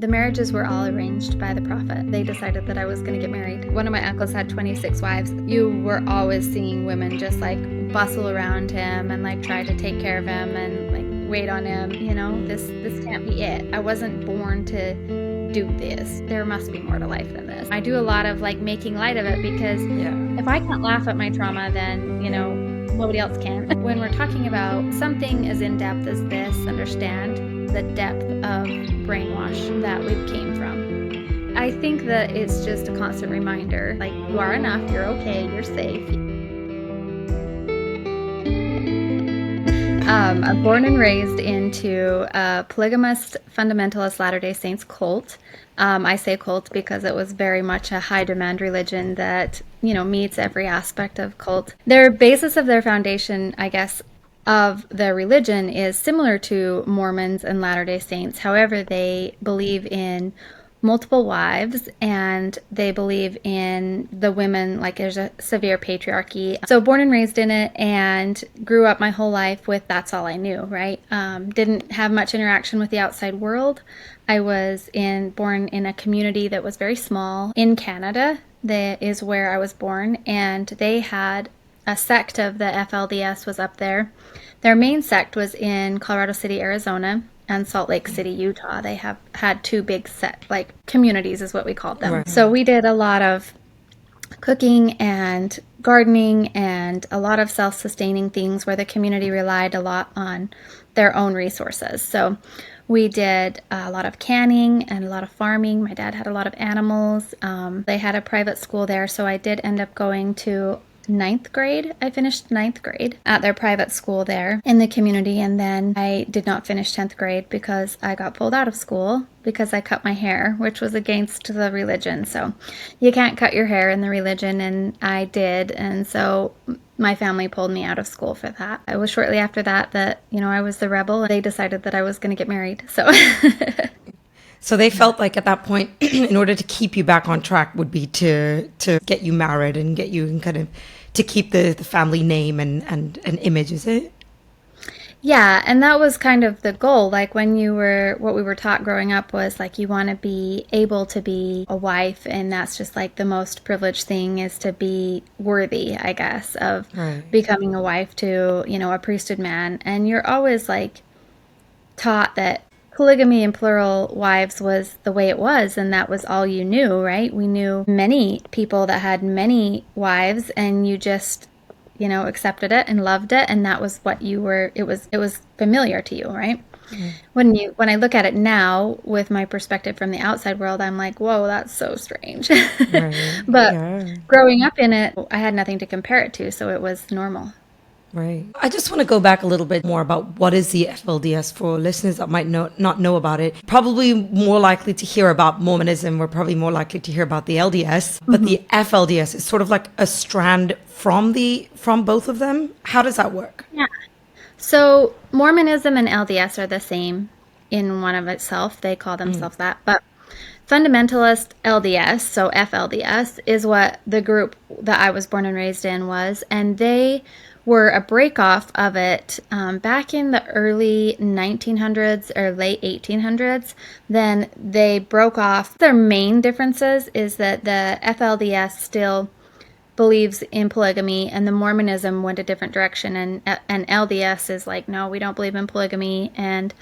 The marriages were all arranged by the prophet. They decided that I was going to get married. One of my uncles had 26 wives. You were always seeing women just like bustle around him and like try to take care of him and like wait on him. You know, this can't be it. I wasn't born to do this. There must be more to life than this. I do a lot of like making light of it because if I can't laugh at my trauma, then, you know, nobody else can. When we're talking about something as in-depth as this, understand the depth of brainwash that we came from. I think that it's just a constant reminder, like, you are enough, you're okay, you're safe. I'm born and raised into a polygamist fundamentalist Latter-day Saints cult. I say cult because it was very much a high demand religion that, you know, meets every aspect of cult. Their basis of their foundation, I guess, of their religion is similar to Mormons and Latter-day Saints. However, they believe in multiple wives and they believe in the women, like there's a severe patriarchy. So born and raised in it and grew up my whole life with that's all I knew, right? Didn't have much interaction with the outside world. I was born in a community that was very small in Canada. That is where I was born, and they had a sect of the FLDS was up there. Their main sect was in Colorado City, Arizona, and Salt Lake City, Utah. They have had two big communities is what we called them. Right. So we did a lot of cooking and gardening and a lot of self-sustaining things where the community relied a lot on their own resources. So we did a lot of canning and a lot of farming. My dad had a lot of animals. They had a private school there, so I did end up going to 9th grade. I finished 9th grade at their private school there in the community, and then I did not finish 10th grade because I got pulled out of school because I cut my hair, which was against the religion. So you can't cut your hair in the religion, and I did, and so my family pulled me out of school for that. It was shortly after that, you know, I was the rebel, and they decided that I was going to get married. So they felt like at that point, in order to keep you back on track would be to get you married and get you kind of to keep the family name and image, is it? Yeah, and that was kind of the goal. Like what we were taught growing up was like you want to be able to be a wife, and that's just like the most privileged thing is to be worthy, I guess, of becoming a wife to, you know, a priesthood man. And you're always like taught that polygamy and plural wives was the way it was, and that was all you knew, right? We knew many people that had many wives, and you just, you know, accepted it and loved it, and that was what you were. It was familiar to you, right? Mm. When I look at it now with my perspective from the outside world, I'm like, whoa, that's so strange. Right. But growing up in it, I had nothing to compare it to, so it was normal. Right. I just want to go back a little bit more about what is the FLDS for listeners that might not know about it. Probably more likely to hear about Mormonism. We're probably more likely to hear about the LDS, but the FLDS is sort of like a strand from both of them. How does that work? Yeah. So Mormonism and LDS are the same in one of itself. They call themselves that, but Fundamentalist LDS, so FLDS, is what the group that I was born and raised in was, and they were a break-off of it back in the early 1900s or late 1800s. Then they broke off. Their main differences is that the FLDS still believes in polygamy, and the Mormonism went a different direction, and LDS is like, no, we don't believe in polygamy, and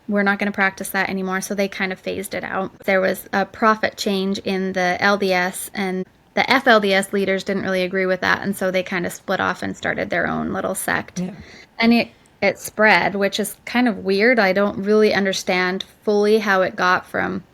we're not going to practice that anymore. So they kind of phased it out. There was a prophet change in the LDS, and the FLDS leaders didn't really agree with that, and so they kind of split off and started their own little sect. Yeah. And it spread, which is kind of weird. I don't really understand fully how it got from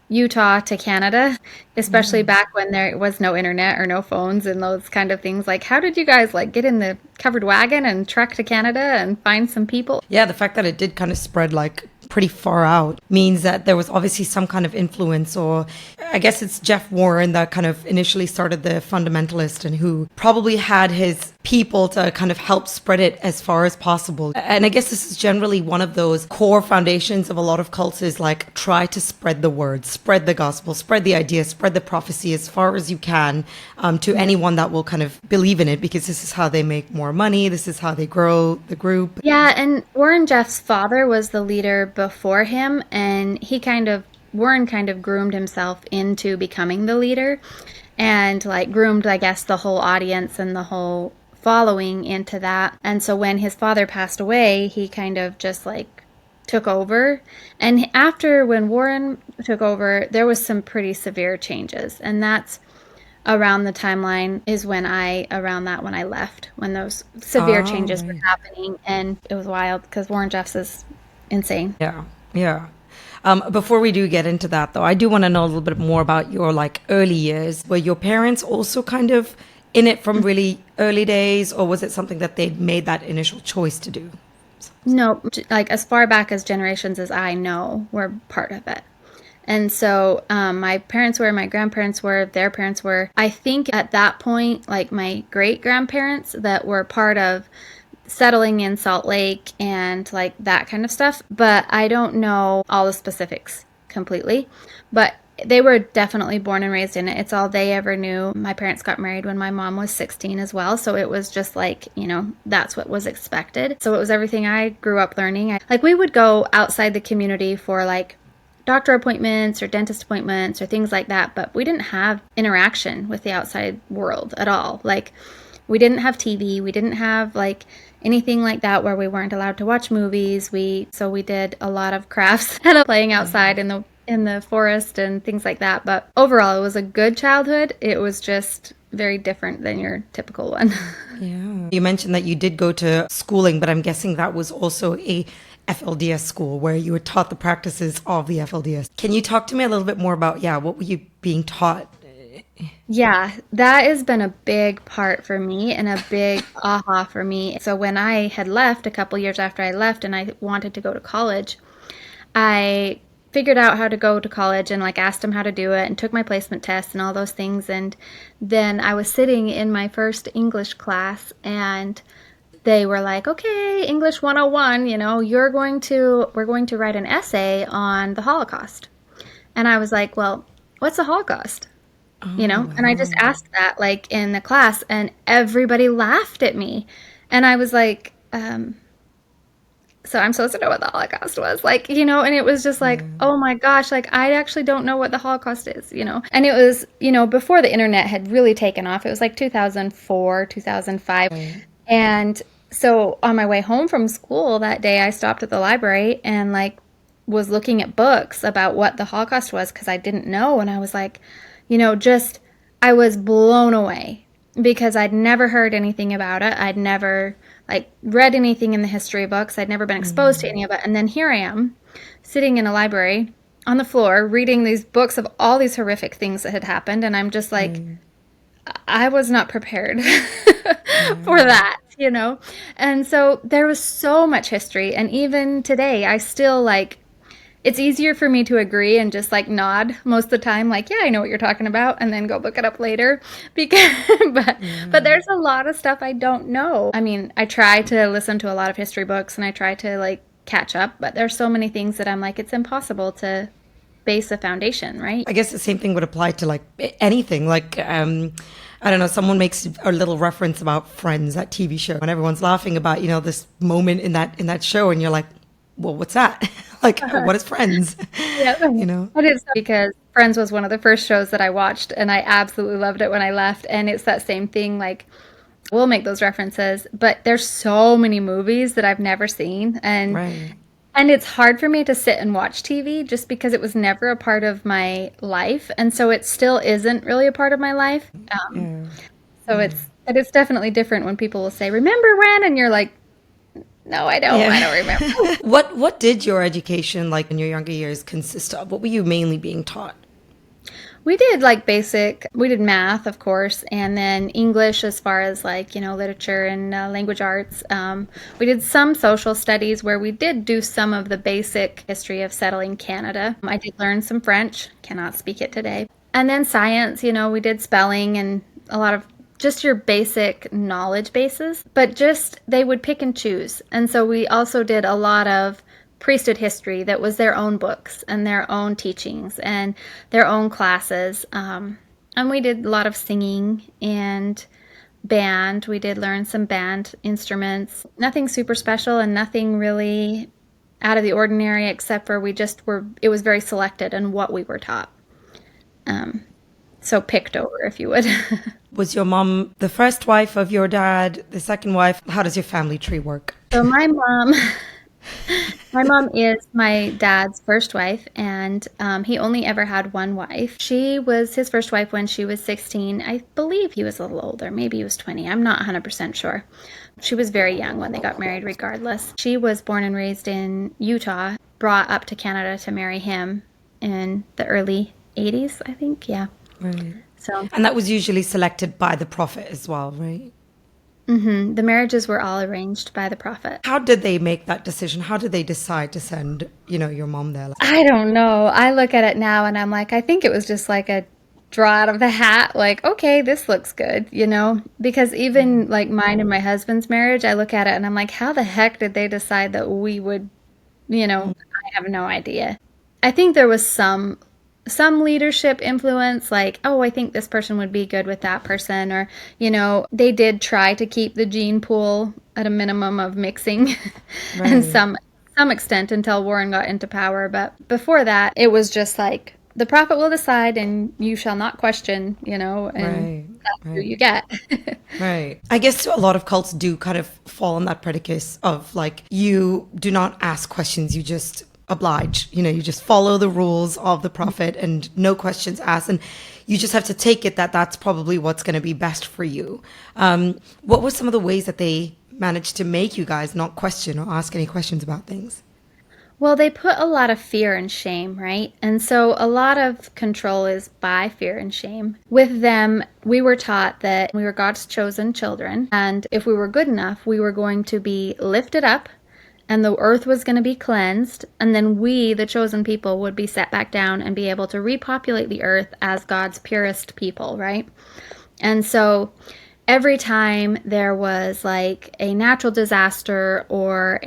Utah to Canada, especially back when there was no internet or no phones and those kind of things. Like, how did you guys like get in the covered wagon and trek to Canada and find some people? Yeah, the fact that it did kind of spread like pretty far out means that there was obviously some kind of influence, or I guess it's Jeff Warren that kind of initially started the Fundamentalist and who probably had his people to kind of help spread it as far as possible. And I guess this is generally one of those core foundations of a lot of cults is like try to spread the word, spread the gospel, spread the idea, spread the prophecy as far as you can to anyone that will kind of believe in it, because this is how they make more money. This is how they grow the group. Yeah, and Warren Jeff's father was the leader before him, and he kind of Warren kind of groomed himself into becoming the leader and like groomed, I guess, the whole audience and the whole following into that. And so when his father passed away, he kind of just like took over. And after when Warren took over, there was some pretty severe changes. And that's around the timeline is when when I left, when those severe Oh, changes were right. happening. And it was wild because Warren Jeffs is insane. Yeah, yeah. Before we do get into that, though, I do want to know a little bit more about your like early years. Were your parents also kind of in it from really early days, or was it something that they made that initial choice to do? No, like as far back as generations as I know, were part of it. And so my parents were, my grandparents were, their parents were. I think at that point, like my great grandparents that were part of settling in Salt Lake and like that kind of stuff. But I don't know all the specifics completely. But they were definitely born and raised in it. It's all they ever knew. My parents got married when my mom was 16 as well. So it was just like, that's what was expected. So it was everything I grew up learning. Like we would go outside the community for like doctor appointments or dentist appointments or things like that, but we didn't have interaction with the outside world at all. Like we didn't have TV, we didn't have like anything like that where we weren't allowed to watch movies. So we did a lot of crafts and playing outside in the forest and things like that. But overall, it was a good childhood. It was just very different than your typical one. Yeah. You mentioned that you did go to schooling, but I'm guessing that was also a FLDS school where you were taught the practices of the FLDS. Can you talk to me a little bit more about, yeah, what were you being taught? Yeah, that has been a big part for me and a big aha for me. So when I had left a couple years after I left and I wanted to go to college, I figured out how to go to college and like asked them how to do it and took my placement test and all those things. And then I was sitting in my first English class and they were like, okay, English 101, we're going to write an essay on the Holocaust. And I was like, well, what's the Holocaust? Oh, And I just wow. asked that like in the class and everybody laughed at me. And I was like, so I'm supposed to know what the Holocaust was, like, and it was just like, Yeah. oh my gosh, like I actually don't know what the Holocaust is. And it was, before the internet had really taken off. It was like 2004, 2005. Right. And so on my way home from school that day, I stopped at the library and like was looking at books about what the Holocaust was because I didn't know. And I was like, just I was blown away because I'd never heard anything about it. I'd never like read anything in the history books. I'd never been exposed to any of it. And then here I am sitting in a library on the floor reading these books of all these horrific things that had happened. And I'm just like, Right. I was not prepared for Yeah. that. And so there was so much history. And even today, I still like, it's easier for me to agree and just like nod most of the time, like, yeah, I know what you're talking about, and then go look it up later. Because, but Yeah. there's a lot of stuff I don't know. I mean, I try to listen to a lot of history books and I try to like catch up, but there's so many things that I'm like, it's impossible to base a foundation, right? I guess the same thing would apply to like anything. Like, I don't know, someone makes a little reference about Friends, that TV show, and everyone's laughing about, this moment in that show, and you're like, well, what's that? Like, what is Friends? Yeah, You know? it is because Friends was one of the first shows that I watched, and I absolutely loved it when I left. And it's that same thing, like we'll make those references, but there's so many movies that I've never seen, Right. and it's hard for me to sit and watch TV just because it was never a part of my life, and so it still isn't really a part of my life. Yeah. So it's definitely different when people will say, "Remember when?" and you're like, "No, I don't. I Yeah. don't remember." What did your education like in your younger years consist of? What were you mainly being taught? We did like we did math, of course, and then English as far as like, literature and language arts. We did some social studies where we did do some of the basic history of settling Canada. I did learn some French, cannot speak it today. And then science, we did spelling and a lot of just your basic knowledge bases, but just they would pick and choose. And so we also did a lot of priesthood history that was their own books and their own teachings and their own classes. And we did a lot of singing and band. We did learn some band instruments. Nothing super special and nothing really out of the ordinary, except for it was very selected in what we were taught. So picked over, if you would. Was your mom the first wife of your dad, the second wife? How does your family tree work? So my mom is my dad's first wife, and he only ever had one wife. She was his first wife when she was 16. I believe he was a little older. Maybe he was 20. I'm not 100% sure. She was very young when they got married, regardless. She was born and raised in Utah, brought up to Canada to marry him in the early 80s, I think. Yeah. Right. So, And that was usually selected by the prophet as well, right? the marriages were all arranged by the prophet. How did they make that decision? How did they decide to send, your mom there? I don't know. I look at it now and I'm like, I think it was just like a draw out of the hat, like, okay, this looks good, because even like mine and my husband's marriage, I look at it and I'm like, how the heck did they decide that we would, I have no idea. I think there was some leadership influence, like, oh, I think this person would be good with that person, or they did try to keep the gene pool at a minimum of mixing and some extent until Warren got into power. But before that, it was just like the prophet will decide and you shall not question, and that's who you get. Right. I guess a lot of cults do kind of fall on that predicate of like, you do not ask questions, you just oblige, you just follow the rules of the prophet and no questions asked, and you just have to take it that that's probably what's going to be best for you. What were some of the ways that they managed to make you guys not question or ask any questions about things? Well, they put a lot of fear and shame, right? And so a lot of control is by fear and shame. With them, we were taught that we were God's chosen children, and if we were good enough, we were going to be lifted up and the earth was going to be cleansed, and then we, the chosen people, would be set back down and be able to repopulate the earth as God's purest people, right? And so every time there was like a natural disaster or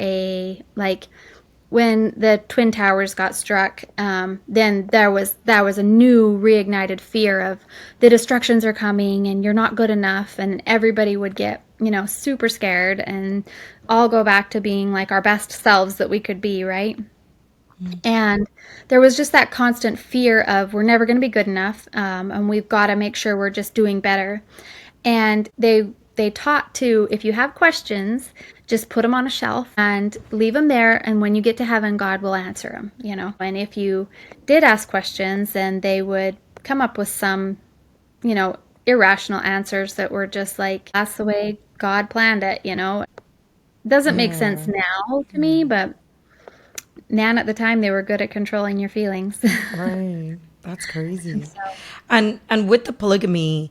when the Twin Towers got struck, then that was a new reignited fear of the destructions are coming and you're not good enough, and everybody would get super scared and all go back to being like our best selves that we could be, right? And there was just that constant fear of we're never going to be good enough, and we've got to make sure we're just doing better. And they taught to, if you have questions, just put them on a shelf and leave them there, and when you get to heaven, God will answer them, And if you did ask questions, then they would come up with some, irrational answers that were just like, that's the way God planned it, Doesn't make sense now to me, but man, at the time, they were good at controlling your feelings. Right. That's crazy. And with the polygamy,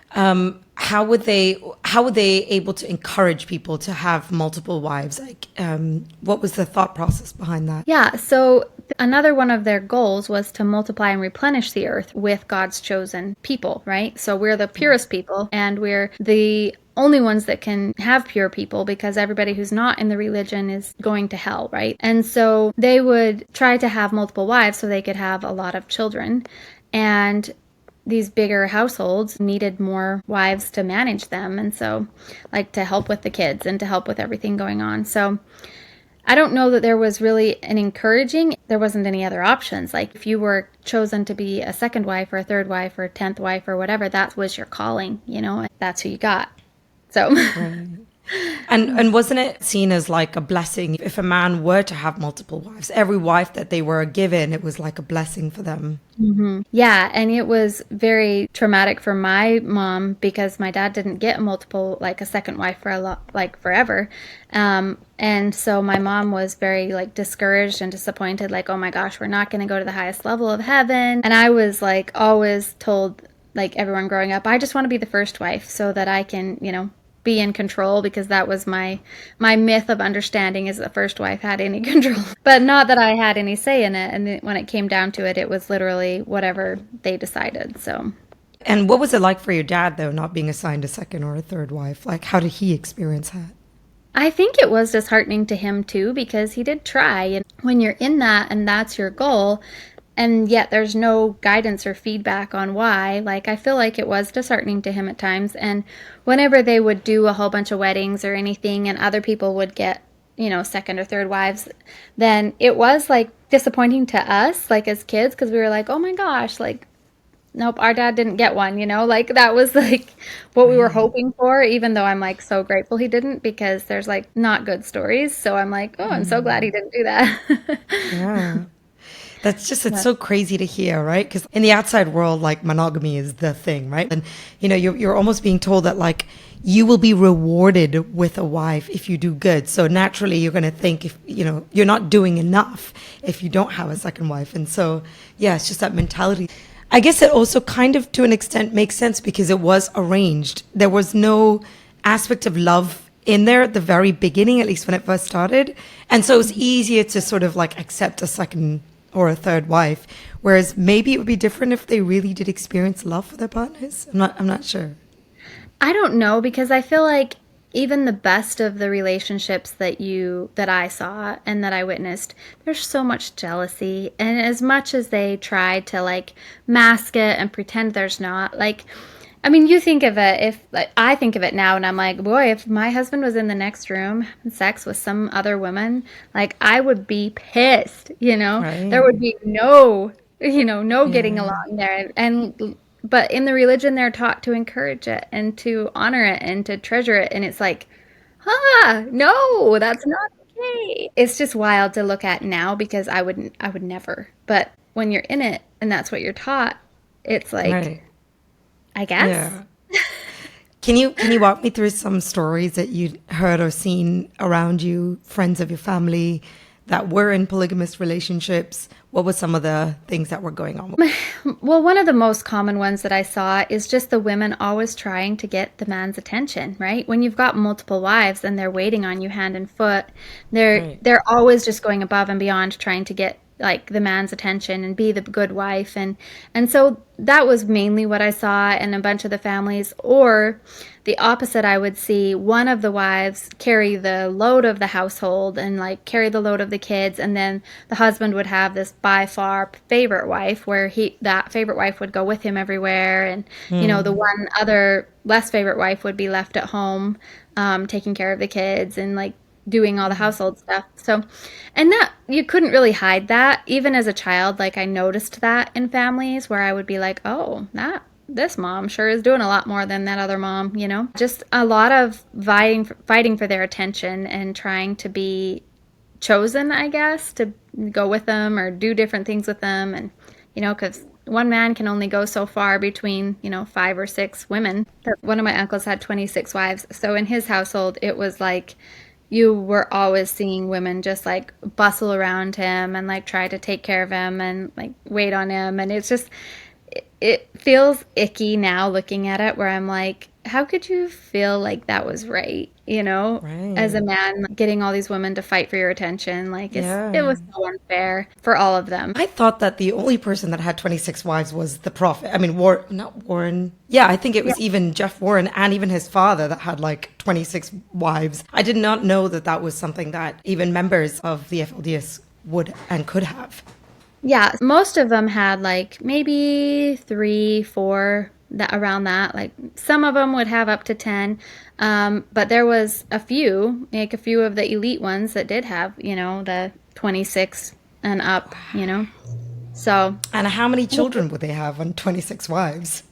how were they able to encourage people to have multiple wives? Like, what was the thought process behind that? Yeah, so another one of their goals was to multiply and replenish the earth with God's chosen people, right? So we're the purest people, and we're the only ones that can have pure people, because everybody who's not in the religion is going to hell, right? And so they would try to have multiple wives so they could have a lot of children. And these bigger households needed more wives to manage them, and so like to help with the kids and to help with everything going on. So I don't know that there was really there wasn't any other options. Like if you were chosen to be a second wife or a third wife or a 10th wife or whatever, that was your calling, that's who you got. So Right. And wasn't it seen as like a blessing if a man were to have multiple wives? Every wife that they were given, it was like a blessing for them. Mm-hmm. Yeah, and it was very traumatic for my mom because my dad didn't get a second wife for forever. And so my mom was very discouraged and disappointed, like, oh my gosh, we're not going to go to the highest level of heaven. And I was always told, everyone growing up, I just want to be the first wife so that I can, be in control, because that was my myth of understanding, is the first wife had any control, but not that I had any say in it. And when it came down to it, it was literally whatever they decided. So. And what was it like for your dad, though, not being assigned a second or a third wife? Like, how did he experience that? I think it was disheartening to him too, because he did try. And when you're in that and that's your goal, and yet there's no guidance or feedback on why, I feel like it was disheartening to him at times. And whenever they would do a whole bunch of weddings or anything and other people would get second or third wives, then it was like disappointing to us, like as kids, because we were like, oh my gosh, like, nope, our dad didn't get one, like that was like what we were Right. hoping for, even though I'm like so grateful he didn't, because there's like not good stories. So I'm like, oh, I'm so glad he didn't do that. Yeah. That's just, it's But so crazy to hear, right? Because in the outside world, like monogamy is the thing, right? And, you're almost being told that, like, you will be rewarded with a wife if you do good. So naturally, you're going to think if, you're not doing enough if you don't have a second wife. And so, yeah, it's just that mentality. I guess it also kind of, to an extent, makes sense because it was arranged. There was no aspect of love in there at the very beginning, at least when it first started. And so it was easier to sort of like accept a second or a third wife. Whereas maybe it would be different if they really did experience love for their partners. I'm not sure. I don't know, because I feel like even the best of the relationships that I saw and that I witnessed, there's so much jealousy. And as much as they try to like mask it and pretend there's not, like, I mean, you think of it, if like, I think of it now and I'm like, boy, if my husband was in the next room having sex with some other woman, like I would be pissed, There Right. would be no getting Yeah. along there. And but in the religion they're taught to encourage it and to honor it and to treasure it, and it's like, no, that's not okay. It's just wild to look at now, because I would never. But when you're in it and that's what you're taught, it's like, Right. I guess. Yeah. Can you walk me through some stories that you heard or seen around you, friends of your family that were in polygamous relationships? What were some of the things that were going on? Well, one of the most common ones that I saw is just the women always trying to get the man's attention, right? When you've got multiple wives and they're waiting on you hand and foot, they're Right. they're always just going above and beyond trying to get like the man's attention and be the good wife, and so that was mainly what I saw in a bunch of the families. Or the opposite, I would see one of the wives carry the load of the household and like carry the load of the kids, and then the husband would have this by far favorite wife, where that favorite wife would go with him everywhere, and the one other less favorite wife would be left at home, taking care of the kids and like doing all the household stuff. So, and that you couldn't really hide that. Even as a child, like I noticed that in families where I would be like, oh, that this mom sure is doing a lot more than that other mom. Just a lot of fighting for their attention and trying to be chosen, I guess, to go with them or do different things with them. And, because one man can only go so far between, 5 or 6 women. One of my uncles had 26 wives. So in his household, it was like you were always seeing women just like bustle around him and like try to take care of him and like wait on him. And it's just, it feels icky now looking at it, where I'm like, how could you feel like that was right? As a Right. man, getting all these women to fight for your attention, like it Yeah. was so unfair for all of them. I thought that the only person that had 26 wives was the prophet. I mean, not Warren. Yeah, I think it Yeah. was even Jeff Warren and even his father that had like 26 wives. I did not know that that was something that even members of the FLDS would and could have. Yeah, most of them had like maybe 3, 4, that around that. Like some of them would have up to 10, but there was a few of the elite ones that did have, the 26 and up. So, And how many children would they have on 26 wives?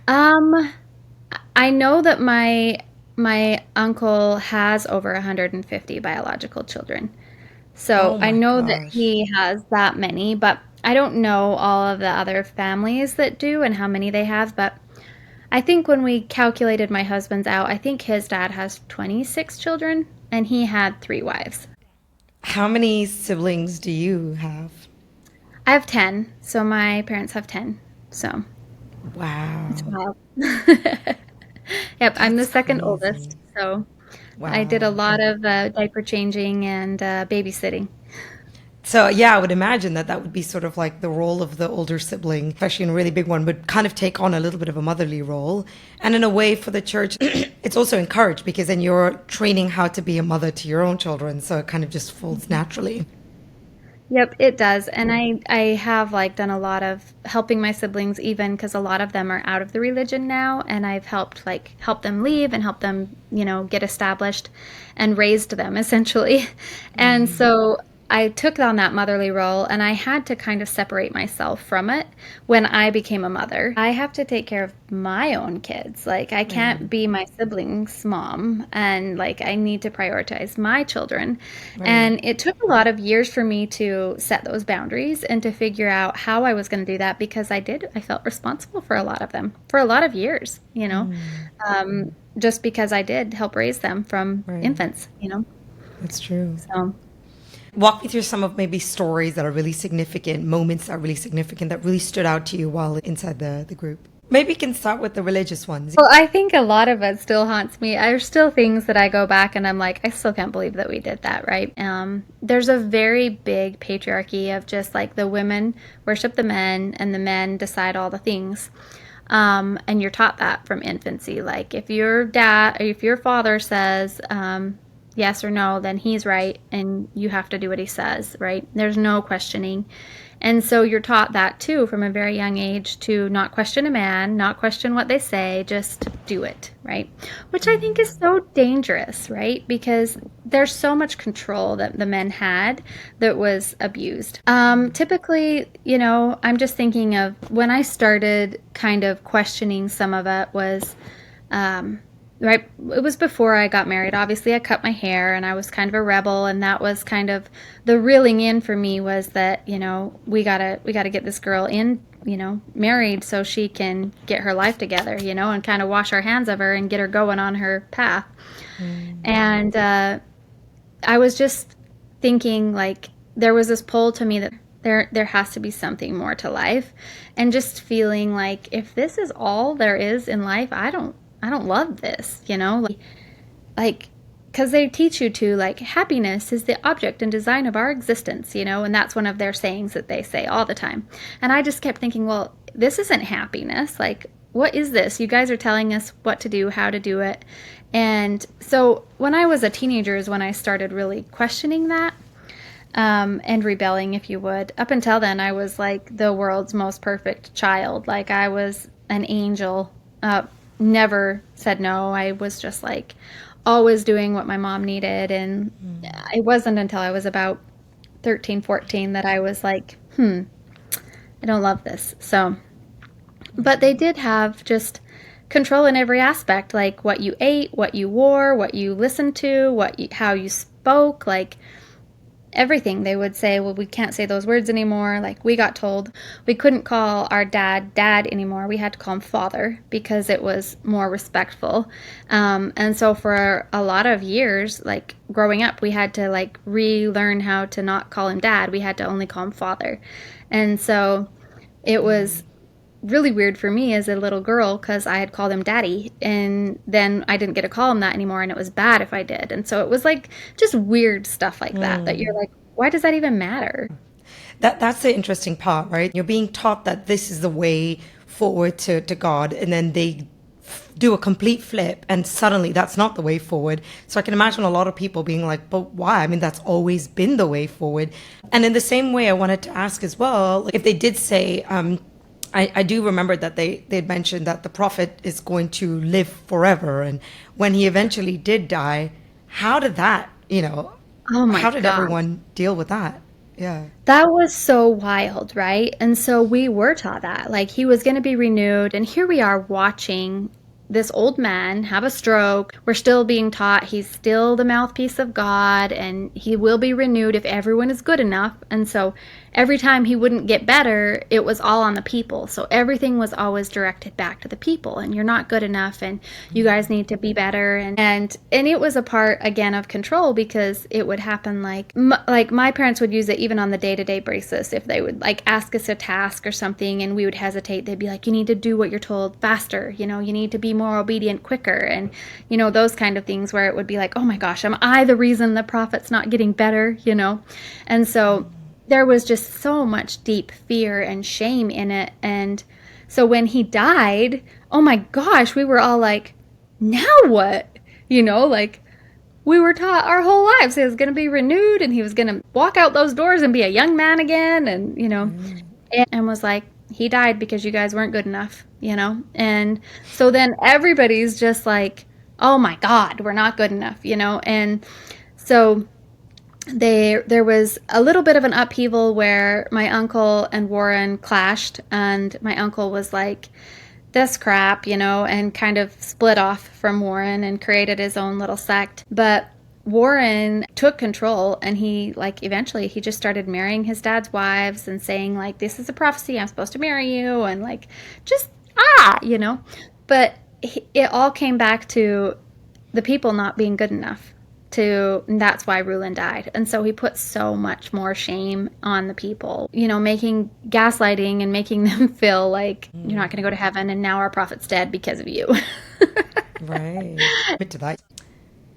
um, I know that my uncle has over 150 biological children. So Oh I my know that gosh. he has that many, but I don't know all of the other families that do and how many they have. But I think when we calculated my husband's out, I think his dad has 26 children and he had 3 wives. How many siblings do you have? I have 10, so my parents have 10. So it's Wow. wild. Yep, I'm the That's second oldest, crazy. so I did a Wow. lot of diaper changing and babysitting. So yeah, I would imagine that that would be sort of like the role of the older sibling, especially in a really big one, would kind of take on a little bit of a motherly role. And in a way for the church, it's also encouraged because then you're training how to be a mother to your own children. So it kind of just folds naturally. Yep, it does. And I have like done a lot of helping my siblings even because a lot of them are out of the religion now and I've helped like help them leave and help them, get established and raised them essentially. And so I took on that motherly role and I had to kind of separate myself from it when I became a mother. I have to take care of my own kids. Like I can't be my siblings' mom and like I need to prioritize my children. Right. And it took a lot of years for me to set those boundaries and to figure out how I was going to do that because I felt responsible for a lot of them for a lot of years, just because I did help raise them from Right. infants. That's true. So. Walk me through some of maybe stories that are really significant, moments that are really significant, that really stood out to you while inside the group. Maybe you can start with the religious ones. Well, I think a lot of it still haunts me. There's still things that I go back and I'm like, I still can't believe that we did that, right? There's a very big patriarchy of just like the women worship the men and the men decide all the things. And you're taught that from infancy. Like if your father says yes or no, then he's right, and you have to do what he says, right? There's no questioning. And so you're taught that too from a very young age to not question a man, not question what they say, just do it, right? Which I think is so dangerous, right? Because there's so much control that the men had that was abused. Typically, I'm just thinking of when I started kind of questioning some of it was right, it was before I got married. Obviously I cut my hair and I was kind of a rebel, and that was kind of the reeling in for me was that we gotta get this girl in, married so she can get her life together, and kind of wash our hands of her and get her going on her path. And I was just thinking like there was this pull to me that there has to be something more to life, and just feeling like if this is all there is in life, I don't love this. Like, because they teach you to, like, happiness is the object and design of our existence, and that's one of their sayings that they say all the time. And I just kept thinking, well, this isn't happiness. Like, what is this? You guys are telling us what to do, how to do it. And so when I was a teenager is when I started really questioning that. And rebelling, if you would. Up until then, I was like the world's most perfect child. Like I was an angel. Never said no. I was just like always doing what my mom needed. And it wasn't until I was about 13, 14 that I was like, I don't love this. So, but they did have just control in every aspect, like what you ate, what you wore, what you listened to, how you spoke, like everything. They would say, well, we can't say those words anymore. Like we got told we couldn't call our dad anymore. We had to call him father because it was more respectful. And so for a lot of years, like growing up, we had to like relearn how to not call him dad. We had to only call him father. And so it was really weird for me as a little girl because I had called him daddy, and then I didn't get to call him that anymore, and it was bad if I did. And so it was like just weird stuff like that you're like, why does that even matter? That's the interesting part, right? You're being taught that this is the way forward to God, and then they do a complete flip, and suddenly that's not the way forward. So I can imagine a lot of people being like, but why? I mean, that's always been the way forward. And in the same way, I wanted to ask as well, like, if they did say, I do remember that they'd mentioned that the prophet is going to live forever. And when he eventually did die, how did that, Oh my how did God. everyone deal with that? Yeah. That was so wild, right? And so we were taught that. Like he was going to be renewed. And here we are watching this old man have a stroke. We're still being taught he's still the mouthpiece of God and he will be renewed if everyone is good enough. And so every time he wouldn't get better, it was all on the people. So everything was always directed back to the people, and you're not good enough and you guys need to be better. And it was a part again of control because it would happen like my parents would use it even on the day-to-day basis. If they would like ask us a task or something and we would hesitate, they'd be like, you need to do what you're told faster, you need to be more obedient quicker, and those kind of things where it would be like, oh my gosh, am I the reason the prophet's not getting better? And so there was just so much deep fear and shame in it. And so when he died, oh my gosh, we were all like, now what? Like we were taught our whole lives he was going to be renewed and he was going to walk out those doors and be a young man again. And, and was like, he died because you guys weren't good enough. And so then everybody's just like, oh my God, we're not good enough. And so there was a little bit of an upheaval where my uncle and Warren clashed, and my uncle was like, this crap, and kind of split off from Warren and created his own little sect. But Warren took control, and he eventually he just started marrying his dad's wives and saying like, this is a prophecy, I'm supposed to marry you, and like just but it all came back to the people not being good enough, and that's why Rulin died. And so he put so much more shame on the people, making gaslighting and making them feel like you're not going to go to heaven, and now our prophet's dead because of you. Right. Bit to that.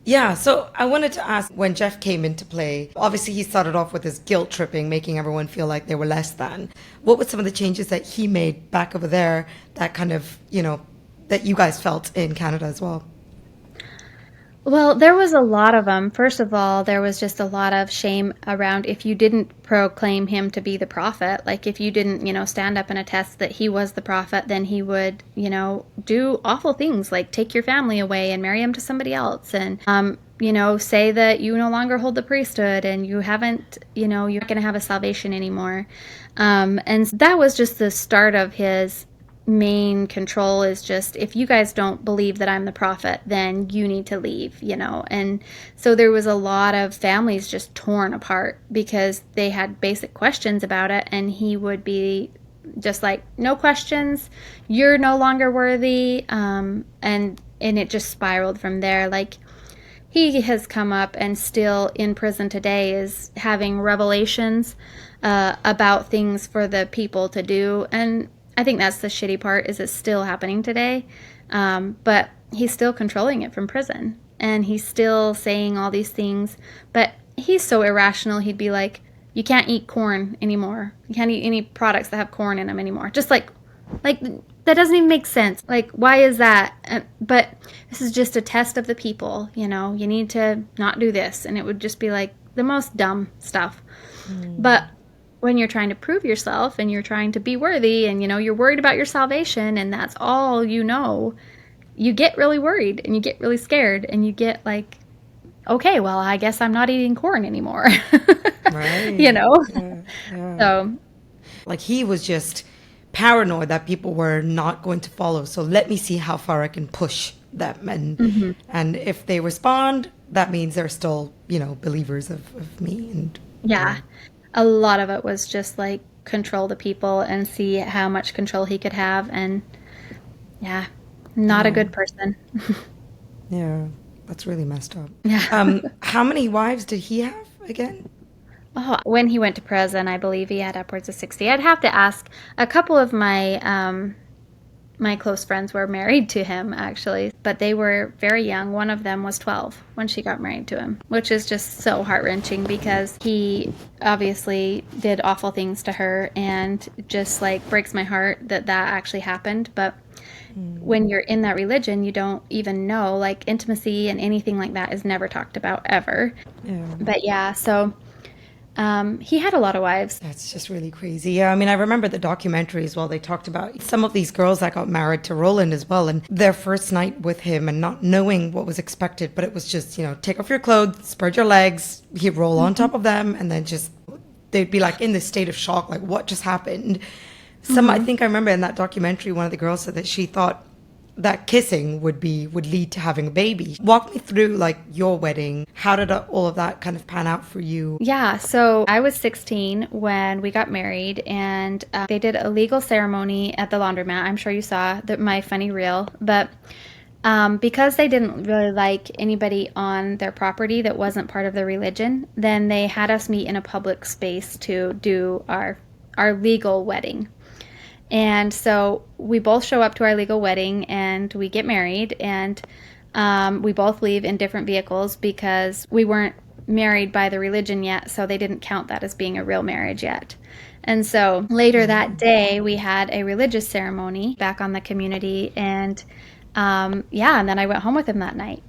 Yeah, so I wanted to ask, when Jeff came into play, obviously he started off with his guilt tripping, making everyone feel like they were less than. What were some of the changes that he made back over there that kind of, that you guys felt in Canada as well? Well, there was a lot of them. First of all, there was just a lot of shame around if you didn't proclaim him to be the prophet. Like if you didn't, stand up and attest that he was the prophet, then he would, do awful things like take your family away and marry him to somebody else. And, say that you no longer hold the priesthood and you haven't, you're not going to have a salvation anymore. And that was just the start of his main control, is just, if you guys don't believe that I'm the prophet, then you need to leave, And so there was a lot of families just torn apart because they had basic questions about it, and he would be just like, no questions, you're no longer worthy. And it just spiraled from there. Like, he has come up and still in prison today is having revelations about things for the people to do. And I think that's the shitty part, is it's still happening today. But he's still controlling it from prison. And he's still saying all these things. But he's so irrational, he'd be like, you can't eat corn anymore. You can't eat any products that have corn in them anymore. Just like that doesn't even make sense. Like, why is that? But this is just a test of the people, you need to not do this. And it would just be like the most dumb stuff. But when you're trying to prove yourself and you're trying to be worthy and, you're worried about your salvation and that's all you get really worried and you get really scared and you get like, okay, well, I guess I'm not eating corn anymore. Right. Yeah. So, like, he was just paranoid that people were not going to follow. So let me see how far I can push them. And if they respond, that means they're still, believers of me. And yeah. A lot of it was just like control the people and see how much control he could have. And yeah, not a good person. Yeah, that's really messed up. Yeah. How many wives did he have again? Oh, when he went to prison, I believe he had upwards of 60. I'd have to ask. A couple of my close friends were married to him, actually, but they were very young. One of them was 12 when she got married to him, which is just so heart-wrenching because he obviously did awful things to her, and just like breaks my heart that actually happened. But when you're in that religion, you don't even know, like, intimacy and anything like that is never talked about ever. Yeah. But yeah, so he had a lot of wives. That's just really crazy. Yeah, I mean, I remember the documentary as well. They talked about some of these girls that got married to Roland as well, and their first night with him and not knowing what was expected. But it was just, take off your clothes, spread your legs, he'd roll on top of them, and then just, they'd be like in this state of shock, like, what just happened? I think I remember in that documentary, one of the girls said that she thought that kissing would lead to having a baby. Walk me through, like, your wedding. How did all of that kind of pan out for you? Yeah, so I was 16 when we got married, and they did a legal ceremony at the laundromat. I'm sure you saw my funny reel, but because they didn't really like anybody on their property that wasn't part of the religion, then they had us meet in a public space to do our legal wedding. And so we both show up to our legal wedding and we get married, and we both leave in different vehicles because we weren't married by the religion yet, so they didn't count that as being a real marriage yet. And so later that day, we had a religious ceremony back on the community, and and then I went home with him that night.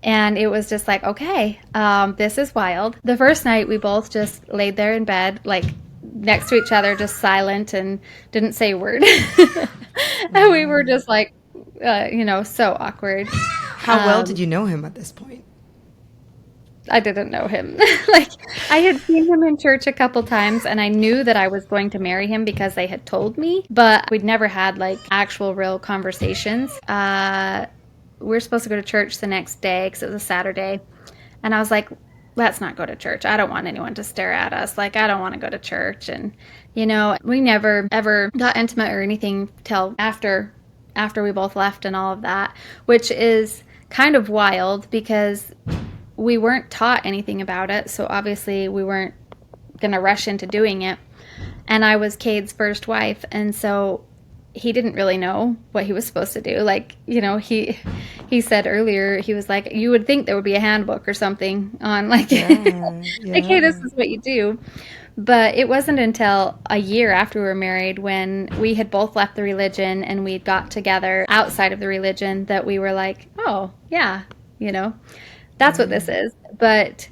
And it was just like, okay, this is wild. The first night we both just laid there in bed, like next to each other, just silent and didn't say a word. And we were just like, so awkward. How well did you know him at this point? I didn't know him. Like, I had seen him in church a couple times, and I knew that I was going to marry him because they had told me, but we'd never had like actual real conversations. We were supposed to go to church the next day because it was a Saturday, and I was like, let's not go to church. I don't want anyone to stare at us. Like, I don't want to go to church. And, we never ever got intimate or anything till after we both left and all of that, which is kind of wild because we weren't taught anything about it. So obviously we weren't going to rush into doing it. And I was Cade's first wife. And so he didn't really know what he was supposed to do. Like, he said earlier, he was like, you would think there would be a handbook or something on like, like, hey, this is what you do. But it wasn't until a year after we were married, when we had both left the religion and we got together outside of the religion, that we were like, oh yeah, that's what this is. But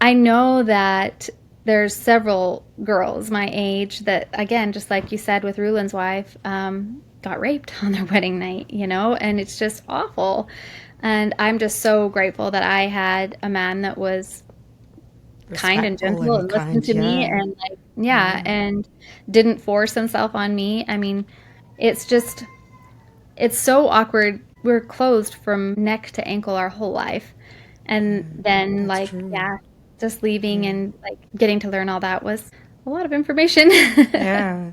I know that there's several girls my age that, again, just like you said with Rulin's wife, got raped on their wedding night, and it's just awful. And I'm just so grateful that I had a man that was kind and gentle and listened to me and and didn't force himself on me. I mean, it's so awkward. We're closed from neck to ankle our whole life. And then just leaving and like getting to learn all that was a lot of information. Yeah.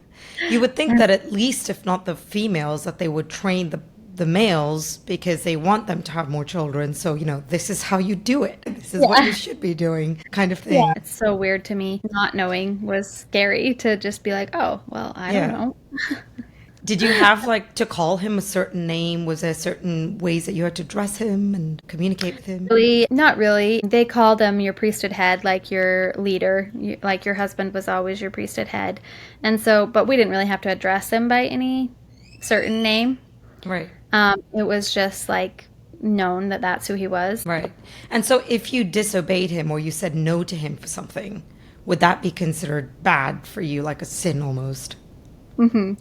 You would think that at least, if not the females, that they would train the males because they want them to have more children. So, this is how you do it. This is what you should be doing, kind of thing. Yeah, it's so weird to me. Not knowing was scary, to just be like, oh, well, I don't know. Did you have to call him a certain name? Was there certain ways that you had to dress him and communicate with him? Really, not really. They called him your priesthood head, like your leader, like your husband was always your priesthood head. And so, but we didn't really have to address him by any certain name. Right. It was just like known that that's who he was. Right. And so if you disobeyed him or you said no to him for something, would that be considered bad for you, like a sin almost? Mm-hmm.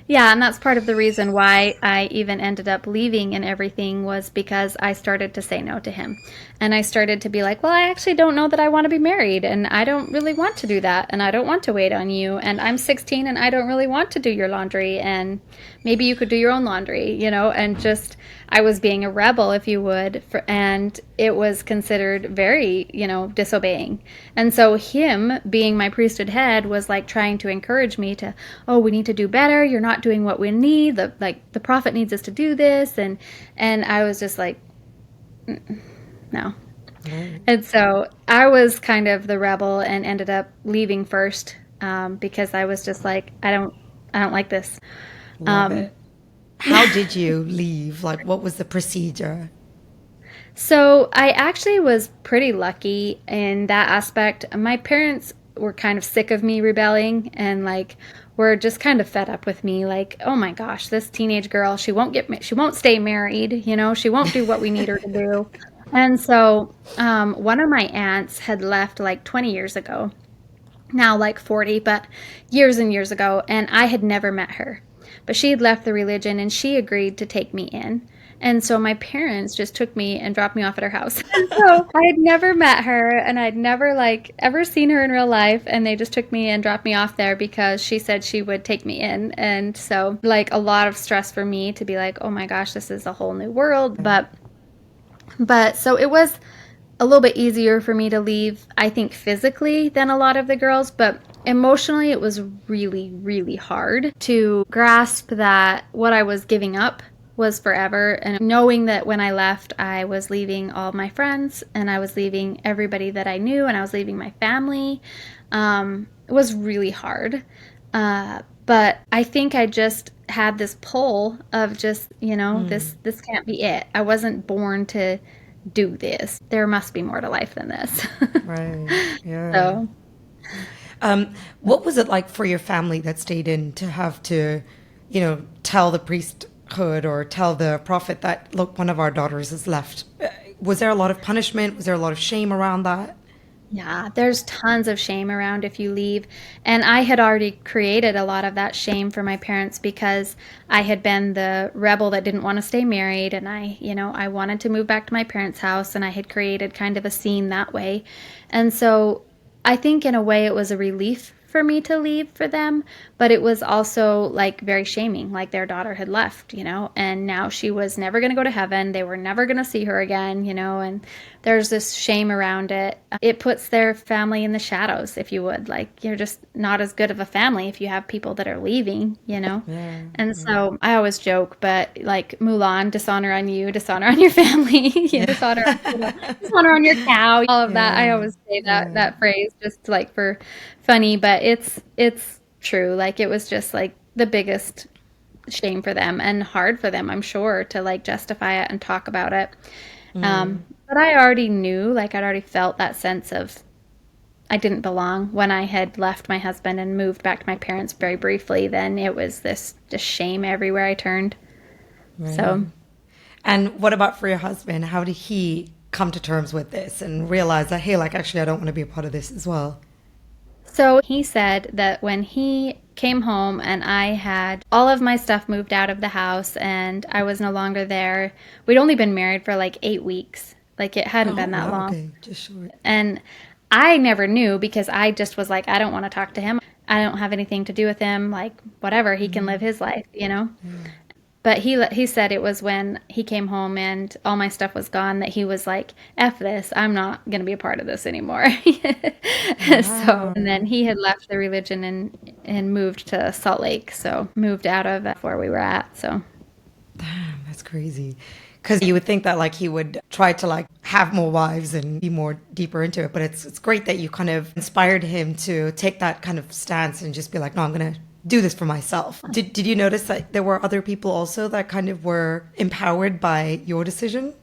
Yeah, and that's part of the reason why I even ended up leaving and everything, was because I started to say no to him. And I started to be like, well, I actually don't know that I want to be married, and I don't really want to do that, and I don't want to wait on you, and I'm 16 and I don't really want to do your laundry, and maybe you could do your own laundry, and just, I was being a rebel, if you would, and it was considered very, disobeying. And so him being my priesthood head was like trying to encourage me to, oh, we need to do better. You're not doing what we need. The prophet needs us to do this. And I was just like, no. Right. And so I was kind of the rebel and ended up leaving first, because I was just like, I don't like this. Love it. How did you leave? Like, what was the procedure? So I actually was pretty lucky in that aspect. My parents were kind of sick of me rebelling, and were just kind of fed up with me. Like, oh my gosh, this teenage girl, she won't stay married. She won't do what we need her to do. And so one of my aunts had left 20 years ago, now 40, but years and years ago. And I had never met her, but she had left the religion and she agreed to take me in. And so my parents just took me and dropped me off at her house. So I had never met her, and I'd never ever seen her in real life. And they just took me and dropped me off there because she said she would take me in. And so a lot of stress for me to be like, oh my gosh, this is a whole new world. But so it was a little bit easier for me to leave, I think, physically than a lot of the girls. But emotionally, it was really, really hard to grasp that what I was giving up was forever, and knowing that when I left, I was leaving all my friends, and I was leaving everybody that I knew, and I was leaving my family. It was really hard. But I think I just had this pull of just, this can't be it. I wasn't born to do this. There must be more to life than this. Right. Yeah. So, what was it like for your family that stayed in to have to, tell the priesthood or tell the prophet that, look, one of our daughters has left? Was there a lot of punishment? Was there a lot of shame around that? Yeah, there's tons of shame around if you leave. And I had already created a lot of that shame for my parents because I had been the rebel that didn't want to stay married. And I wanted to move back to my parents' house and I had created kind of a scene that way. And so I think in a way it was a relief for me to leave for them, but it was also like very shaming. Like their daughter had left, and now she was never going to go to heaven. They were never going to see her again, and there's this shame around it. It puts their family in the shadows, if you would. Like you're just not as good of a family if you have people that are leaving. Yeah. And so I always joke, but like Mulan, dishonor on you, dishonor on your family, dishonor on your cow, all of that. I Yeah. always say that Yeah. that phrase just like for funny, but it's true. Like it was just like the biggest shame for them and hard for them, I'm sure, to like justify it and talk about it. But I already knew, like I'd already felt that sense of I didn't belong when I had left my husband and moved back to my parents very briefly. Then it was this just shame everywhere I turned. Right. So And what about for your husband? How did he come to terms with this and realize that, hey, like, actually, I don't want to be a part of this as well? So he said that when he came home and I had all of my stuff moved out of the house and I was no longer there, we'd only been married for like 8 weeks. Like it hadn't Oh, been that wow. long. Okay. Just short. And I never knew because I just was like, I don't want to talk to him. I don't have anything to do with him. Like, whatever, he can live his life. But he said it was when he came home and all my stuff was gone that he was like, F this, I'm not going to be a part of this anymore. So, Wow. and then he had left the religion and moved to Salt Lake. So, moved out of where we were at. So, Damn, that's crazy. Because you would think that like he would try to like have more wives and be more deeper into it, but it's great that you kind of inspired him to take that kind of stance and just be like, no, I'm gonna do this for myself. Did you notice that there were other people also that kind of were empowered by your decision?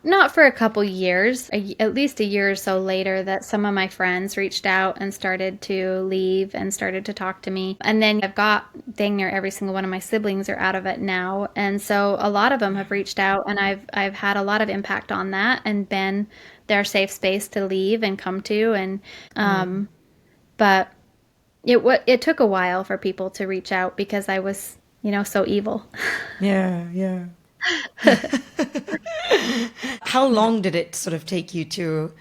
not for a couple years, at least a year or so later, that some of my friends reached out and started to leave and started to talk to me. And then I've got dang near every single one of my siblings are out of it now, and so a lot of them have reached out, and I've had a lot of impact on that and been their safe space to leave and come to, and but it took a while for people to reach out because I was so evil. Yeah, yeah. How long did it sort of take you to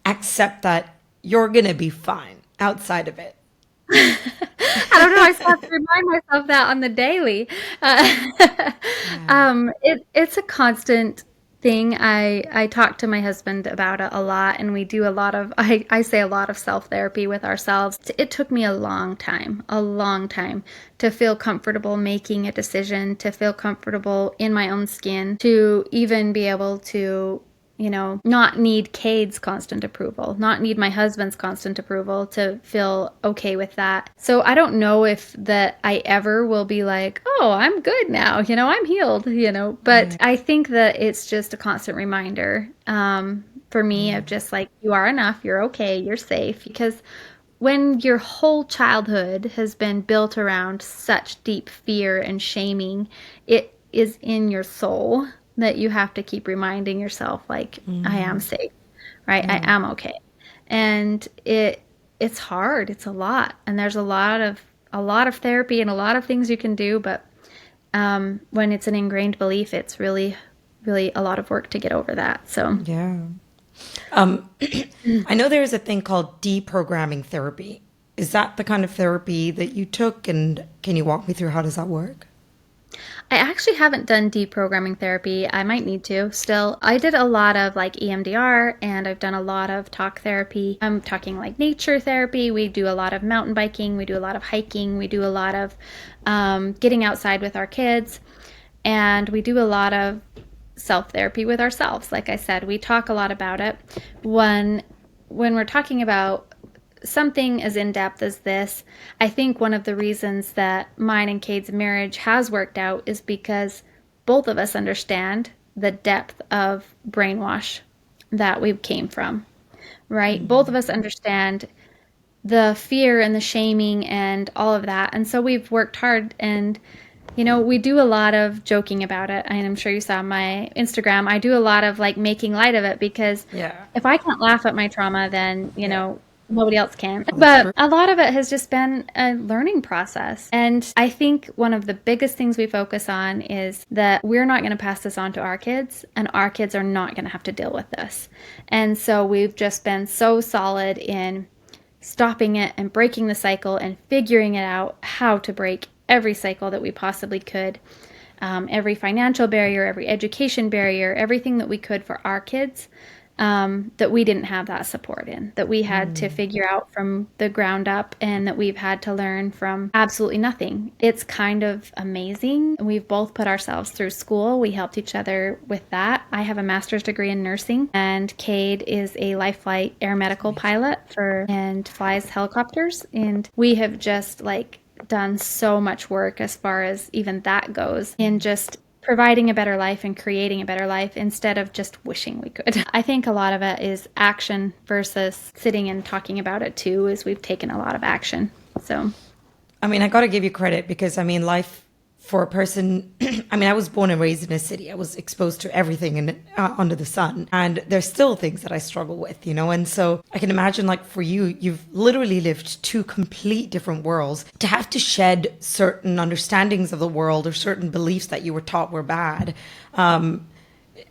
accept that you're gonna be fine outside of it? I don't know. I still have to remind myself that on the daily. Yeah. It's a constant thing. I talk to my husband about it a lot, and we do a lot of I say a lot of self therapy with ourselves. It took me a long time to feel comfortable making a decision, to feel comfortable in my own skin, to even be able to not need Cade's constant approval, not need my husband's constant approval to feel okay with that. So I don't know if that I ever will be like, oh, I'm good now, I'm healed, but I think that it's just a constant reminder for me of just like, you are enough, you're okay, you're safe. Because when your whole childhood has been built around such deep fear and shaming, it is in your soul that you have to keep reminding yourself, like, I am safe, right? I Yeah. am okay. And it's hard. It's a lot. And there's a lot of therapy and a lot of things you can do, but when it's an ingrained belief, it's really, really a lot of work to get over that. So Yeah. Um, I know there is a thing called deprogramming therapy. Is that the kind of therapy that you took? And can you walk me through how does that work? I actually haven't done deprogramming therapy. I might need to still. I did a lot of like EMDR and I've done a lot of talk therapy. I'm talking like nature therapy. We do a lot of mountain biking. We do a lot of hiking. We do a lot of getting outside with our kids. And we do a lot of self therapy with ourselves. Like I said, we talk a lot about it. When we're talking about something as in depth as this, I think one of the reasons that mine and Cade's marriage has worked out is because both of us understand the depth of brainwash that we came from, right? Both of us understand the fear and the shaming and all of that. And so we've worked hard and We do a lot of joking about it. And I'm sure you saw my Instagram. I do a lot of like making light of it because Yeah. if I can't laugh at my trauma, then, Yeah. nobody else can. Oh, that's But true. a lot of it has just been a learning process. And I think one of the biggest things we focus on is that we're not going to pass this on to our kids, and our kids are not going to have to deal with this. And so we've just been so solid in stopping it and breaking the cycle and figuring it out how to break every cycle that we possibly could. Every financial barrier, every education barrier, everything that we could for our kids, that we didn't have that support in, that we had to figure out from the ground up, and that we've had to learn from absolutely nothing. It's kind of amazing. We've both put ourselves through school. We helped each other with that. I have a master's degree in nursing, and Cade is a life flight air medical pilot and flies helicopters. And we have just like done so much work as far as even that goes in just providing a better life and creating a better life instead of just wishing we could. I think a lot of it is action versus sitting and talking about it too, is we've taken a lot of action. So, I mean, I got to give you credit because, I mean, life for a person, I mean, I was born and raised in a city. I was exposed to everything under the sun. And there's still things that I struggle with, And so I can imagine, like, for you, you've literally lived two complete different worlds. To have to shed certain understandings of the world or certain beliefs that you were taught were bad,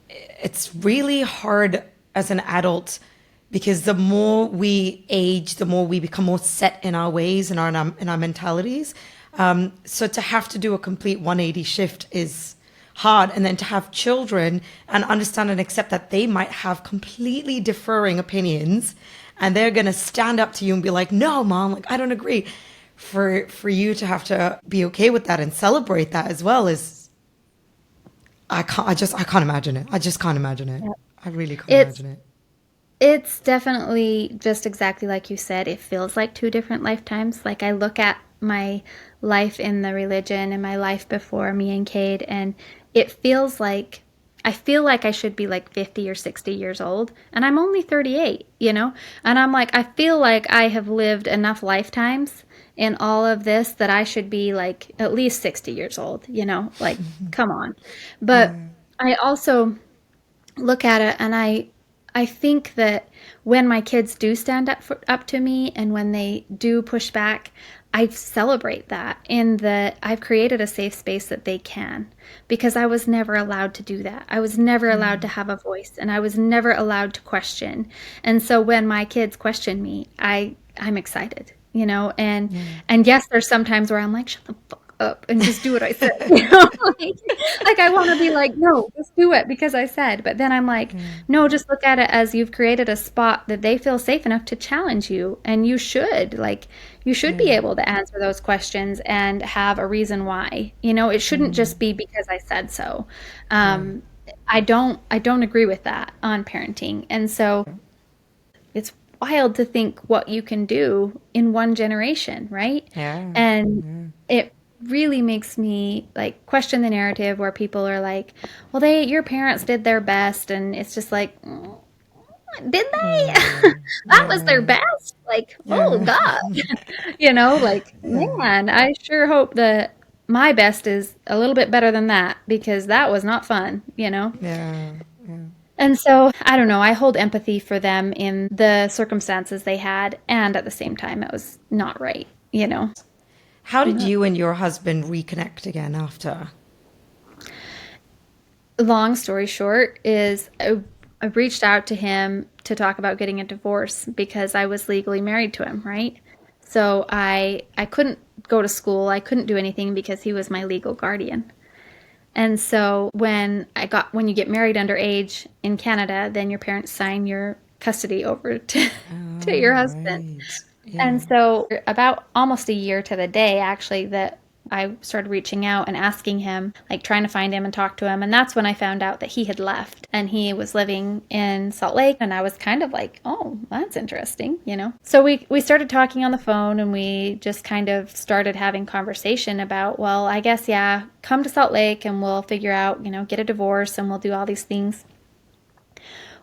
it's really hard as an adult, because the more we age, the more we become more set in our ways and in our mentalities. So to have to do a complete 180 shift is hard. And then to have children and understand and accept that they might have completely differing opinions, and they're going to stand up to you and be like, no, mom, like, I don't agree. For you to have to be okay with that and celebrate that as well is, I can't imagine it. I just can't imagine it. yeah. I really can't it's imagine it. It's definitely just exactly like you said. It feels like two different lifetimes. Like I look at my life in the religion and my life before me and Cade, and it feels like I feel like I should be like 50 or 60 years old, and I'm only 38. And I'm like, I feel like I have lived enough lifetimes in all of this that I should be like at least 60 years old. Like, come on. But Yeah. I also look at it, and I think that when my kids do stand up to me, and when they do push back, I celebrate that, in that I've created a safe space that they can, because I was never allowed to do that. I was never allowed to have a voice, and I was never allowed to question. And so when my kids question me, I'm excited. And yes, there's sometimes where I'm like, shut the fuck up and just do what I said. Like I want to be like, no, just do it because I said. But then I'm like, no, just look at it as you've created a spot that they feel safe enough to challenge you, and you should be able to answer those questions and have a reason why. It shouldn't just be because I said so. Um, I don't agree with that on parenting, and so it's wild to think what you can do in one generation, right? Yeah. And it really makes me like question the narrative where people are like, well, your parents did their best, and it's just like, did they? That was their Yeah. best? Like, oh Yeah. God. Like, Yeah. man, I sure hope that my best is a little bit better than that, because that was not fun. Yeah. And so, I don't know, I hold empathy for them in the circumstances they had, and at the same time, it was not right. How did you and your husband reconnect again after? Long story short is I reached out to him to talk about getting a divorce because I was legally married to him, right? So I couldn't go to school, I couldn't do anything because he was my legal guardian. And so when you get married underage in Canada, then your parents sign your custody over to to Oh, your husband. right. And Yeah. so about almost a year to the day, actually, that I started reaching out and asking him, like trying to find him and talk to him. And that's when I found out that he had left and he was living in Salt Lake. And I was kind of like, oh, that's interesting. So we started talking on the phone, and we just kind of started having conversation about, well, I guess, yeah, come to Salt Lake and we'll figure out, get a divorce, and we'll do all these things.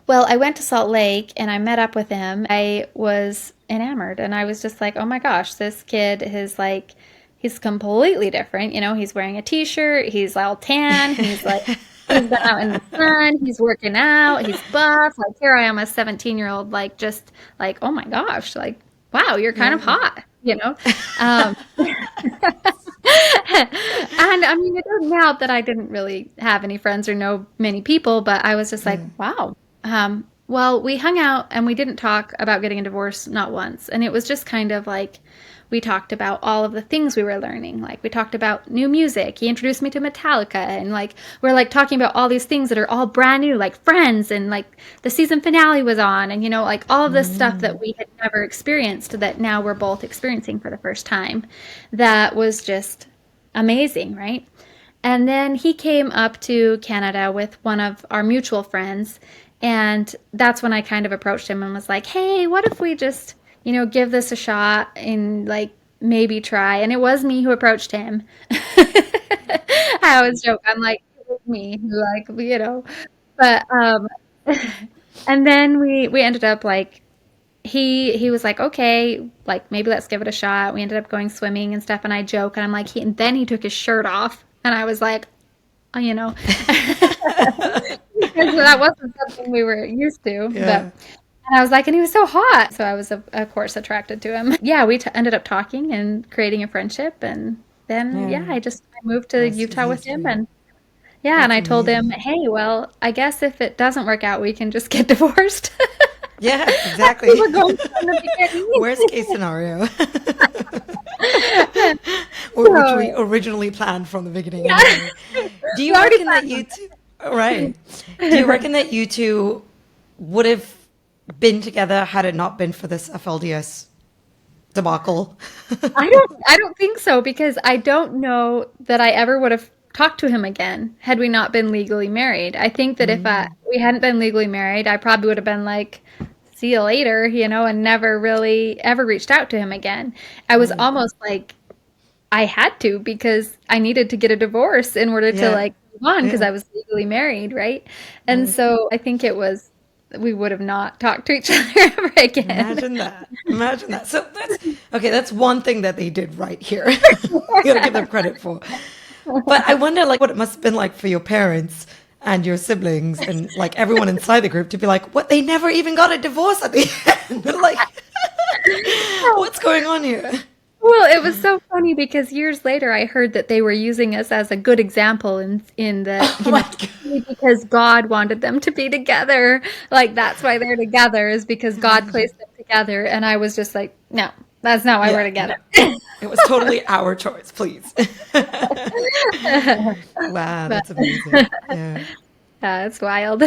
Well, I went to Salt Lake and I met up with him. I was enamored, and I was just like, oh my gosh, this kid is like, he's completely different. He's wearing a t-shirt, he's all tan, he's like, he's been out in the sun, he's working out, he's buff. Like here I am, a 17-year-old, like just like, oh my gosh, like, wow, you're kind of Yeah. hot. Um, and I mean, it doesn't help that I didn't really have any friends or know many people, but I was just like, wow. Well, we hung out and we didn't talk about getting a divorce, not once. And it was just kind of like we talked about all of the things we were learning. Like we talked about new music. He introduced me to Metallica, and like we're like talking about all these things that are all brand new, like Friends, and like the season finale was on, and like all of this stuff that we had never experienced that now we're both experiencing for the first time. That was just amazing, right? And then he came up to Canada with one of our mutual friends. And that's when I kind of approached him and was like, hey, what if we just, give this a shot and like maybe try? And it was me who approached him. I always joke, I'm like, it was me who but, and then we ended up like, he was like, okay, like maybe let's give it a shot. We ended up going swimming and stuff. And I joke and I'm like, and then he took his shirt off and I was like, oh, because that wasn't something we were used to. Yeah. And I was like, and he was so hot. So I was, of course, attracted to him. Yeah, we ended up talking and creating a friendship. And then, Yeah. I moved to That's Utah really with him. sweet. And yeah, and That's I told him, amazing. hey, well, I guess if it doesn't work out, we can just get divorced. Yeah, Like exactly. we were going from the beginning. Worst case scenario. Or which we So, originally planned from the beginning yeah, anyway. Do we you already reckon that planned you on two, right? Do you it. reckon that you two would have been together had it not been for this FLDS debacle? I don't think so because I don't know that I ever would have talked to him again had we not been legally married. I think that if we hadn't been legally married, I probably would have been like, see you later, and never really ever reached out to him again. I was Right. almost like I had to because I needed to get a divorce in order to Yeah. like move on because Yeah. I was legally married, right? And Right. so I think it was we would have not talked to each other ever again. Imagine that. Imagine that. So that's okay. That's one thing that they did right here. You gotta give them credit for. But I wonder, like, what it must have been like for your parents and your siblings and like everyone inside the group to be like, what? They never even got a divorce at the end. Like, what's going on here? Well, it was so funny because years later I heard that they were using us as a good example in that, Oh my god. because God wanted them to be together. Like that's why they're together is because God placed them together. And I was just like, no, that's not why we're Yeah, together. no. It was totally our choice, please. Wow, But that's amazing. Yeah. yeah, it's wild.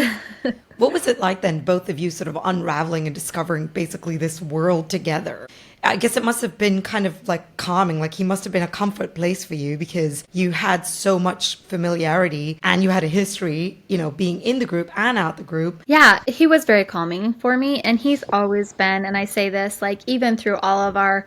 What was it like then, both of you sort of unraveling and discovering basically this world together? I guess it must have been kind of like calming, like he must have been a comfort place for you because you had so much familiarity and you had a history, being in the group and out the group. Yeah, he was very calming for me. And he's always been, and I say this, like, even through all of our,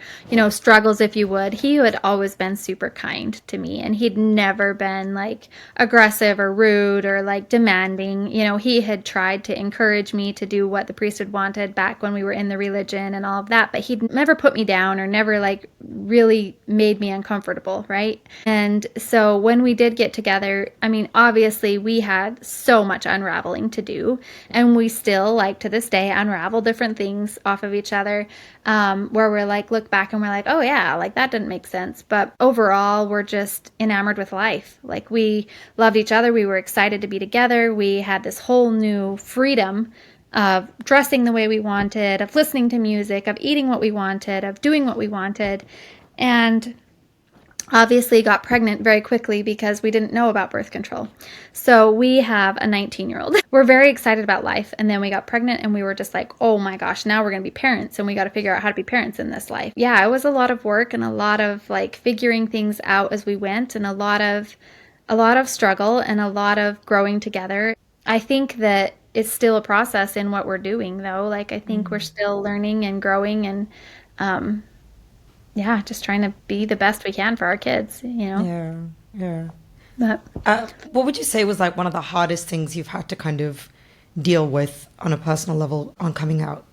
struggles, if you would, he had always been super kind to me. And he'd never been like aggressive or rude or like demanding. He had tried to encourage me to do what the priesthood wanted back when we were in the religion and all of that. But he'd never put me down or never like really made me uncomfortable, right? And so when we did get together, I mean, obviously we had so much unraveling to do, and we still like to this day unravel different things off of each other, where we're like look back and we're like, oh yeah, like that didn't make sense. But overall, we're just enamored with life. Like we loved each other. We were excited to be together. We had this whole new freedom of dressing the way we wanted, of listening to music, of eating what we wanted, of doing what we wanted. And obviously got pregnant very quickly because we didn't know about birth control. So we have a 19-year-old. We're very excited about life. And then we got pregnant and we were just like, oh my gosh, now we're going to be parents and we got to figure out how to be parents in this life. Yeah, it was a lot of work and a lot of like figuring things out as we went, and a lot of struggle and a lot of growing together. I think that it's still a process in what we're doing though. Like I think we're still learning and growing and um yeah, just trying to be the best we can for our kids. Yeah, yeah. But What would you say was like one of the hardest things you've had to kind of deal with on a personal level on coming out?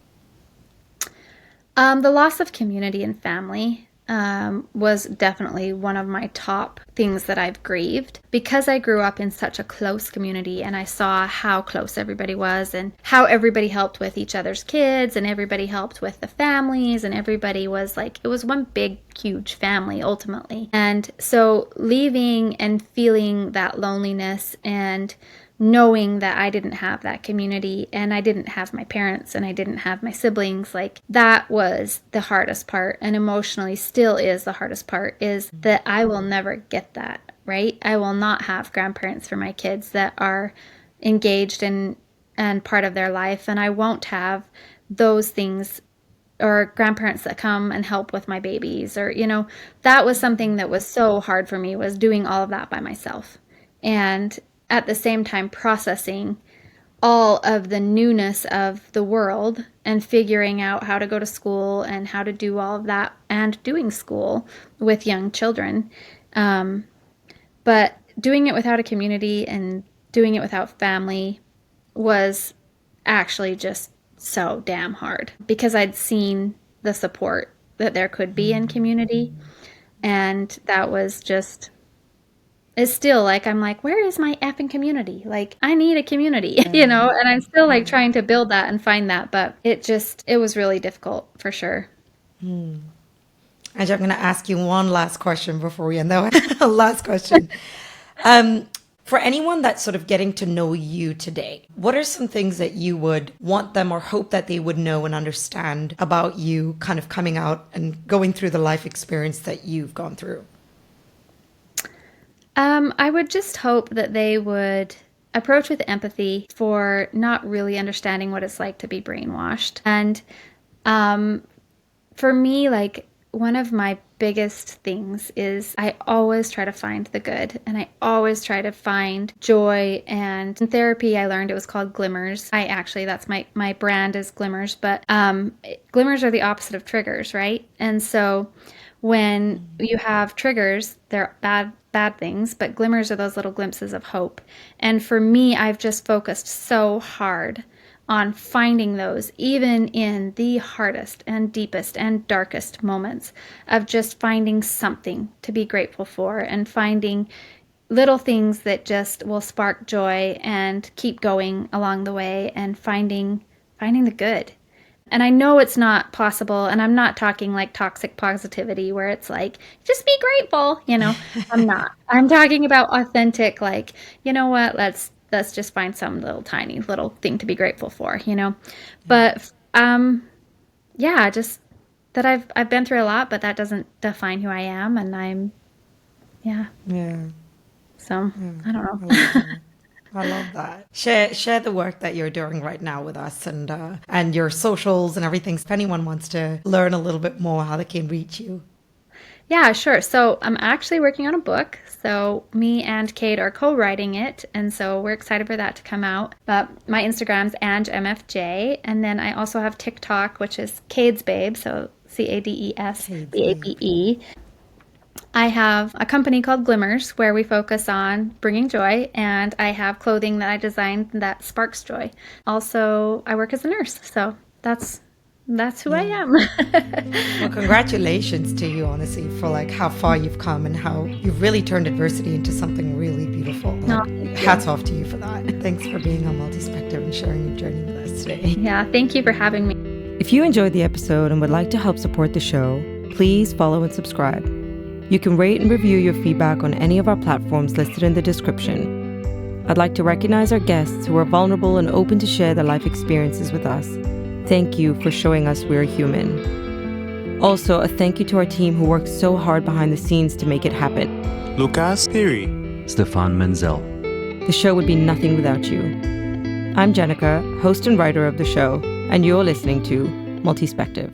the loss of community and family. was definitely one of my top things that I've grieved, because I grew up in such a close community and I saw how close everybody was and how everybody helped with each other's kids and everybody helped with the families, and everybody was like, it was one big huge family ultimately. And so leaving and feeling that loneliness and knowing that I didn't have that community and I didn't have my parents and I didn't have my siblings, like that was the hardest part, and emotionally still is the hardest part, is that I will never get that, right? I will not have grandparents for my kids that are engaged and part of their life, and I won't have those things, or grandparents that come and help with my babies, or that was something that was so hard for me, was doing all of that by myself. And at the same time processing all of the newness of the world and figuring out how to go to school and how to do all of that, and doing school with young children. But doing it without a community and doing it without family was actually just so damn hard, because I'd seen the support that there could be in community. And that was just, it's still like, I'm like, where is my effing community? Like, I need a community, and I'm still like trying to build that and find that, but it was really difficult for sure. Ange, I'm going to ask you one last question before we end that. Last question. For anyone that's sort of getting to know you today, what are some things that you would want them or hope that they would know and understand about you kind of coming out and going through the life experience that you've gone through? I would just hope that they would approach with empathy for not really understanding what it's like to be brainwashed. And for me, like, one of my biggest things is I always try to find the good, and I always try to find joy. And in therapy, I learned it was called glimmers. That's my brand is glimmers, but glimmers are the opposite of triggers, right? And so when you have triggers, they're bad things, but glimmers are those little glimpses of hope. And for me, I've just focused so hard on finding those, even in the hardest and deepest and darkest moments, of just finding something to be grateful for and finding little things that just will spark joy and keep going along the way, and finding the good. And I know it's not possible, and I'm not talking like toxic positivity where it's like, just be grateful, I'm not. I'm talking about authentic, like, you know what, let's just find some little tiny little thing to be grateful for, But yeah, just that I've been through a lot, but that doesn't define who I am, and I'm so I don't know. I love that. Share the work that you're doing right now with us, and your socials and everything. If anyone wants to learn a little bit more, how they can reach you. Yeah, sure. So I'm actually working on a book. So me and Kate are co-writing it, and so we're excited for that to come out. But my Instagram's Ange MFJ, and then I also have TikTok, which is Cade's Babe, so CADESBABE. I have a company called Glimmers where we focus on bringing joy, and I have clothing that I designed that sparks joy. Also, I work as a nurse, so that's who I am. Well, congratulations to you, honestly, for like how far you've come and how you've really turned adversity into something really beautiful. Hats off to you for that. Thanks for being on Multispective and sharing your journey with us today. Yeah, thank you for having me. If you enjoyed the episode and would like to help support the show, please follow and subscribe. You can rate and review your feedback on any of our platforms listed in the description. I'd like to recognize our guests who are vulnerable and open to share their life experiences with us. Thank you for showing us we're human. Also, a thank you to our team who worked so hard behind the scenes to make it happen. Lucas Piri, Stefan Menzel. The show would be nothing without you. I'm Jenica, host and writer of the show, and you're listening to Multispective.